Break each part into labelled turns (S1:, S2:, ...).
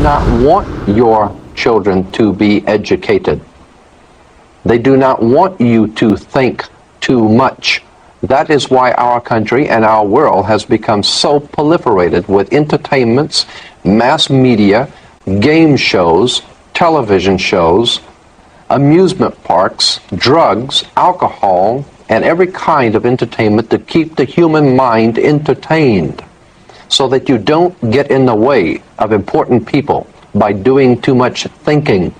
S1: not want your children to be educated. They do not want you to think too much. That is why our country and our world has become so proliferated with entertainments, mass media, game shows, television shows, amusement parks, drugs, alcohol, and every kind of entertainment to keep the human mind entertained, so that you don't get in the way of important people by doing too much thinking.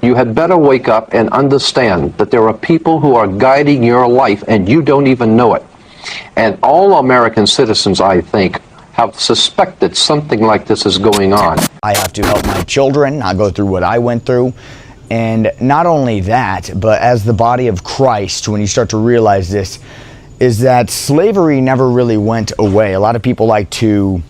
S1: You had better wake up and understand that there are people who are guiding your life and you don't even know it. And all American citizens, I think, have suspected something like this is going on.
S2: I have to help my children not go through what I went through. And not only that, but as the body of Christ, when you start to realize this, is that slavery never really went away. A lot of people like to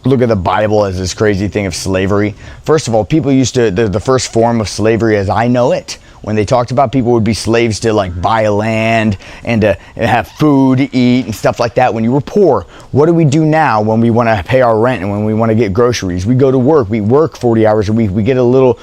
S2: look at the Bible as this crazy thing of slavery. First of all, people used to, the first form of slavery as I know it, when they talked about people would be slaves to like buy land and to have food to eat and stuff like that when you were poor. What do we do now when we want to pay our rent and when we want to get groceries? We go to work, we work 40 hours a week, we get a little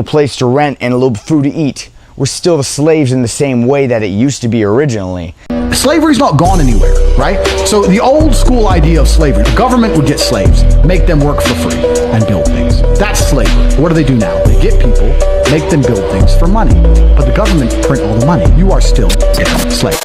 S2: place to rent and a little food to eat. We're still the slaves in the same way that it used to be originally.
S3: Slavery's not gone anywhere, right? So the old school idea of slavery, the government would get slaves, make them work for free, and build things. That's slavery. What do they do now? They get people, make them build things for money. But the government print all the money. You are still a slave.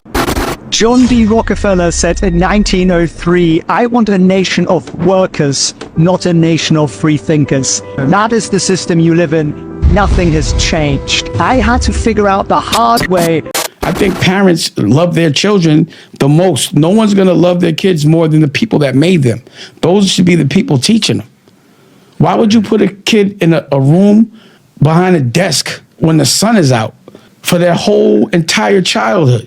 S4: John D. Rockefeller said in 1903, "I want a nation of workers, not a nation of free thinkers." That is the system you live in. Nothing has changed. I had to figure out the hard way.
S5: I think parents love their children the most. No one's going to love their kids more than the people that made them. Those should be the people teaching them. Why would you put a kid in a room behind a desk when the sun is out for their whole entire childhood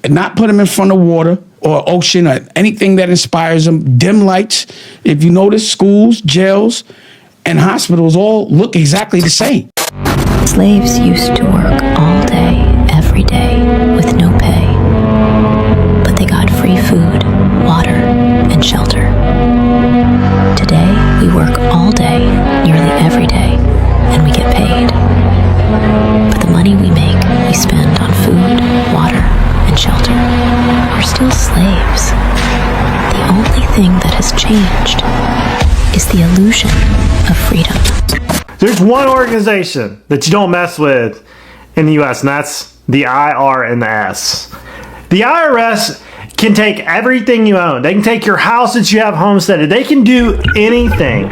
S5: and not put them in front of water or ocean or anything that inspires them? Dim lights. If you notice, schools, jails, and hospitals all look exactly the same.
S6: Slaves used to work all day, every day, with no pay. But they got free food, water, and shelter. Today, we work all day, nearly every day, and we get paid. But the money we make, we spend on food, water, and shelter. We're still slaves. The only thing that has changed is the illusion of freedom.
S7: There's one organization that you don't mess with in the U.S., and that's the IRS. The IRS can take everything you own. They can take your house that you have homesteaded. They can do anything.